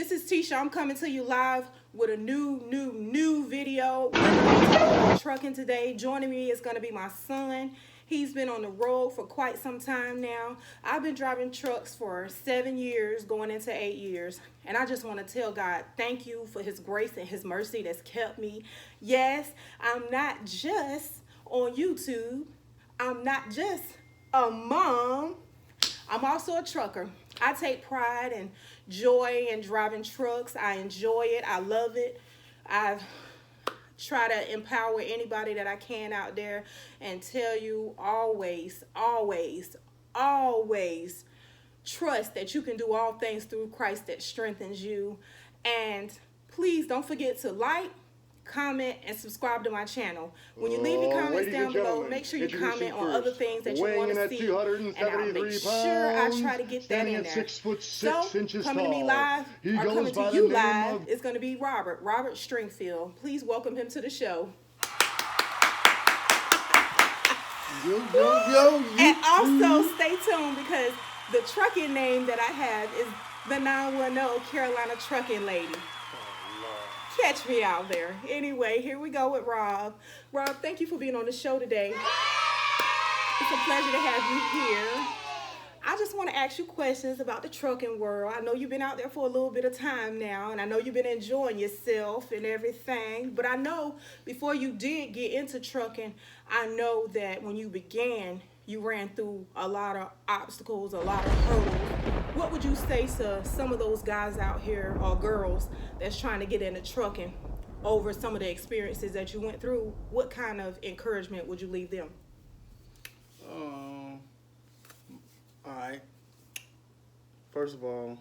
This is Teisha. I'm coming to you live with a new video. We're going to be talking about trucking today. Joining me is going to be my son. He's been on the road for quite some time now. I've been driving trucks for 7 years, going into 8 years. And I just want to tell God, thank you for his grace and his mercy that's kept me. Yes, I'm not just on YouTube. I'm not just a mom. I'm also a trucker. I take pride and joy in driving trucks. I enjoy it. I love it. I try to empower anybody that I can out there and tell you always, always, always trust that you can do all things through Christ that strengthens you. And please don't forget to like, comment, and subscribe to my channel. When you leave your comments down below, make sure you comment on other things that you want to see, and I'll make sure I try to get that in there. So, coming to me live, or coming to you live, is going to be Robert Stringfield. Please welcome him to the show. And also, stay tuned, because the trucking name that I have is the 910 Carolina Trucking Lady. Catch me out there. Anyway, here we go with Rob. Rob, thank you for being on the show today. It's a pleasure to have you here. I just want to ask you questions about the trucking world. I know you've been out there for a little bit of time now, and I know you've been enjoying yourself and everything. But I know before you did get into trucking, I know that when you began, you ran through a lot of obstacles, a lot of hurdles. What would you say to some of those guys out here, or girls, that's trying to get into trucking over some of the experiences that you went through? What kind of encouragement would you leave them? All right. First of all,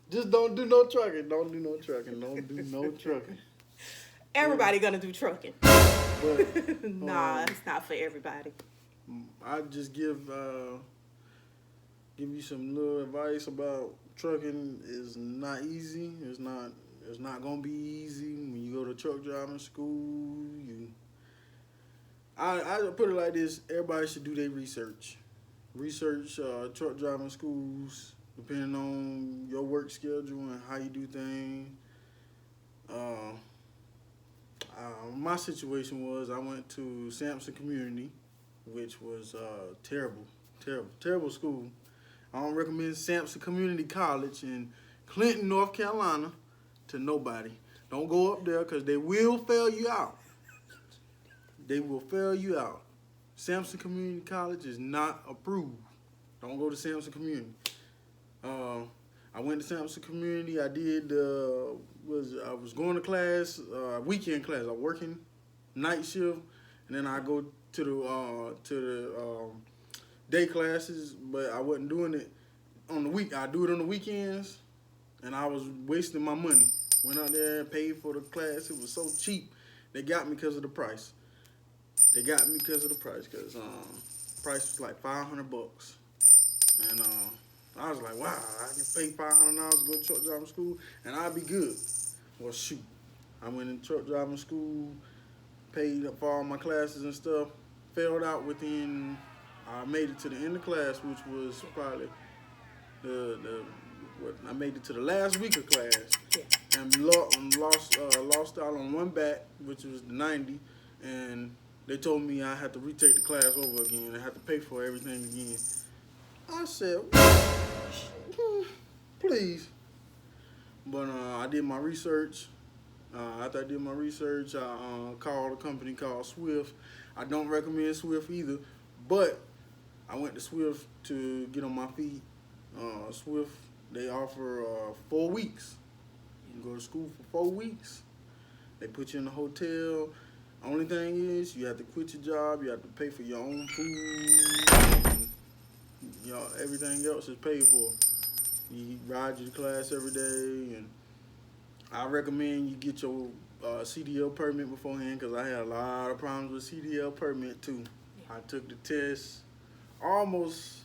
just don't do no trucking. Don't do no trucking. Don't do no trucking. Everybody gonna do trucking. But nah, it's not for everybody. I just give you some little advice about trucking. Is not easy. It's not gonna be easy when you go to truck driving school. I put it like this: everybody should do their research. Research truck driving schools, depending on your work schedule and how you do things. My situation was I went to Sampson Community, which was terrible school. I don't recommend Sampson Community College in Clinton, North Carolina to nobody. Don't go up there, because they will fail you out. They will fail you out. Sampson Community College is not approved. Don't go to Sampson Community. I went to Sampson Community. I did I was going to class, weekend class. I was working night shift, and then I go to the day classes, but I wasn't doing it on the week. I do it on the weekends, and I was wasting my money. Went out there and paid for the class. It was so cheap. They got me because of the price. Because price was like $500, and I was like, wow, I can pay $500 to go to truck driving school, and I'll be good. Well, shoot, I went in truck driving school, paid for all my classes and stuff, failed out within. I made it to the end of class, which was probably I made it to the last week of class, and lost out on one back, which was the 90, and they told me I had to retake the class over again. I had to pay for everything again. I said, please. But I did my research. After I did my research, I called a company called Swift. I don't recommend Swift either, but I went to Swift to get on my feet. Swift, they offer 4 weeks. You can go to school for 4 weeks. They put you in a hotel. Only thing is, you have to quit your job. You have to pay for your own food. And, everything else is paid for. You ride your class every day, and I recommend you get your CDL permit beforehand, because I had a lot of problems with CDL permit too. Yeah. I took the test almost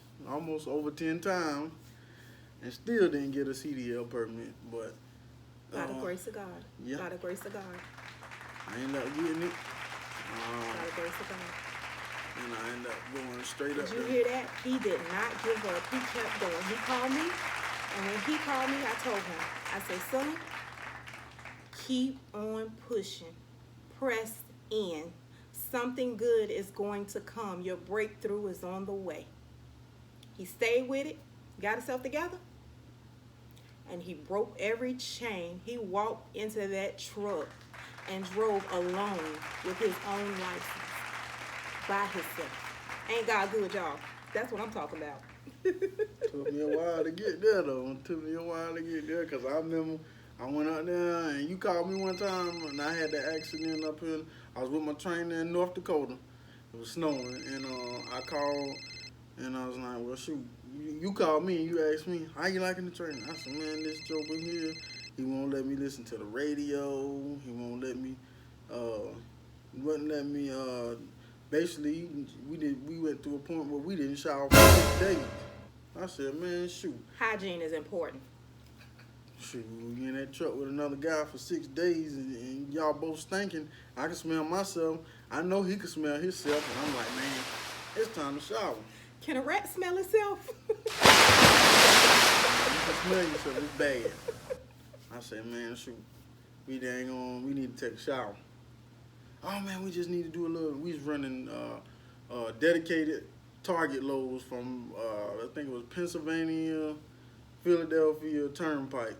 over 10 times and still didn't get a CDL permit, but by the grace of God. Yeah. By the grace of God. I ended up getting it. By the grace of God. And I ended up going straight up there. Did you there. hear that? He did not give up. He kept going. He called me. And when he called me, I told him, I said, son, keep on pushing. Press in. Something good is going to come. Your breakthrough is on the way. He stayed with it, got himself together, and he broke every chain. He walked into that truck and drove alone with his own license by himself. Ain't God good, y'all? That's what I'm talking about. Took me a while to get there, though. It took me a while to get there because I remember I went out there and you called me one time and I had that accident up here. I was with my trainer in North Dakota. It was snowing and I called and I was like, well, shoot, you called me and you asked me, how you liking the trainer? I said, man, this joker here, he won't let me listen to the radio. He won't let me, wouldn't let me, basically, we went to a point where we didn't shower for 6 days. I said, man, shoot. Hygiene is important. Shoot, we in that truck with another guy for 6 days and y'all both stinking. I can smell myself. I know he can smell himself. And I'm like, man, it's time to shower. Can a rat smell itself? You can smell yourself. It's bad. I said, man, shoot, we need to take a shower. Oh, man, we just need to do a little. We was running dedicated Target loads from, I think it was Pennsylvania, Philadelphia Turnpike.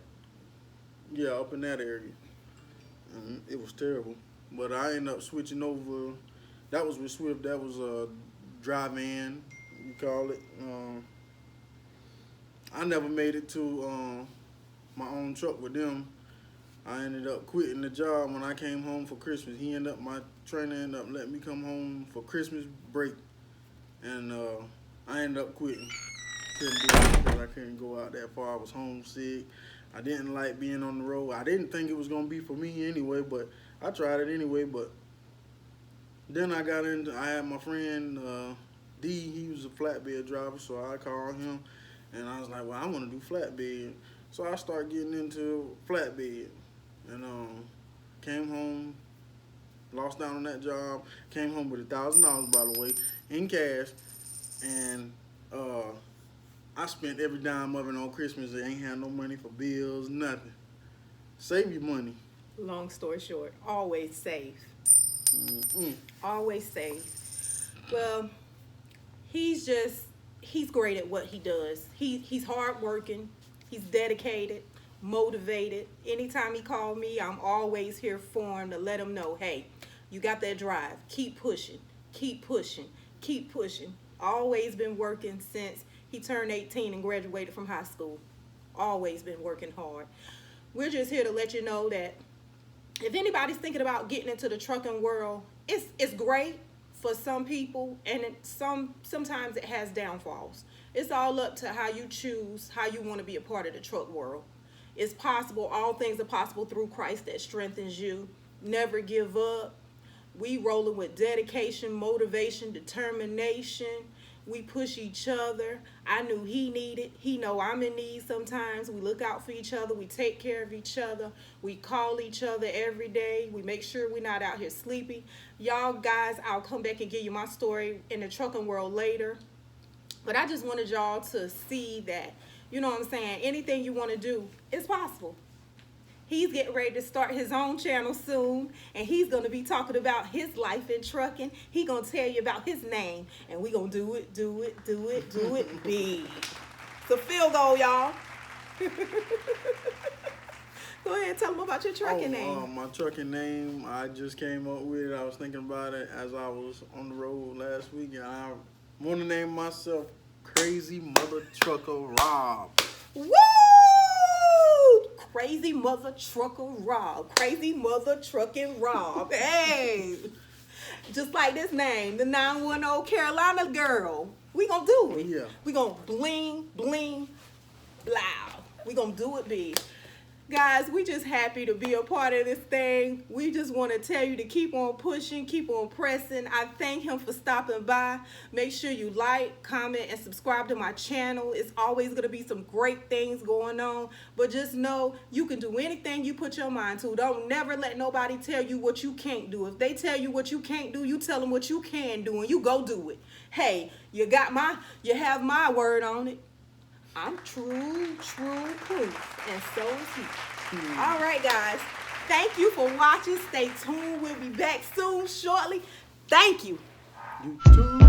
Yeah, up in that area. And it was terrible. But I ended up switching over. That was with Swift. That was a drive-in, you call it. I never made it to my own truck with them. I ended up quitting the job when I came home for Christmas. My trainer ended up letting me come home for Christmas break. And I ended up quitting. Couldn't do it because I couldn't go out that far. I was homesick. I didn't like being on the road. I didn't think it was going to be for me anyway, but I tried it anyway. But then I had my friend D, he was a flatbed driver, so I called him. And I was like, well, I want to do flatbed. So I started getting into flatbed. And came home, lost out on that job, came home with $1,000, by the way, in cash. And I spent every dime of it on Christmas. I ain't had no money for bills, nothing. Save your money. Long story short, always save. Always save. Well, he's great at what he does. He's hardworking. He's dedicated, motivated. Anytime he called me, I'm always here for him to let him know, hey, you got that drive. Keep pushing. Keep pushing. Keep pushing. Always been working since he turned 18 and graduated from high school. Always been working hard. We're just here to let you know that if anybody's thinking about getting into the trucking world, it's great for some people, and sometimes it has downfalls. It's all up to how you choose how you want to be a part of the truck world. It's possible. All things are possible through Christ that strengthens you. Never give up. We rolling with dedication, motivation, determination. We push each other. I knew he needed. He know I'm in need sometimes. We look out for each other. We take care of each other. We call each other every day. We make sure we're not out here sleepy. Y'all guys, I'll come back and give you my story in the trucking world later. But I just wanted y'all to see that, you know what I'm saying, anything you want to do is possible. He's getting ready to start his own channel soon, and he's going to be talking about his life in trucking. He's going to tell you about his name, and we're going to do it big. So field goal, y'all. Go ahead and tell them about your trucking name. My trucking name, I just came up with it. I was thinking about it as I was on the road last week, and I want to name myself Crazy Mother Trucker Rob. Woo! Crazy Mother Trucker Rob. Crazy Mother Trucking Rob. Hey! Just like this name, the 910 Carolina girl. We gonna do it. Yeah. We gonna bling, bling, blow. We gonna do it big. Guys, we just happy to be a part of this thing. We just want to tell you to keep on pushing, keep on pressing. I thank him for stopping by. Make sure you like, comment, and subscribe to my channel. It's always going to be some great things going on. But just know you can do anything you put your mind to. Don't never let nobody tell you what you can't do. If they tell you what you can't do, you tell them what you can do, and you go do it. Hey, you have my word on it. I'm true proof, and so is he. All right, guys. Thank you for watching. Stay tuned. We'll be back soon, shortly. Thank you. You too.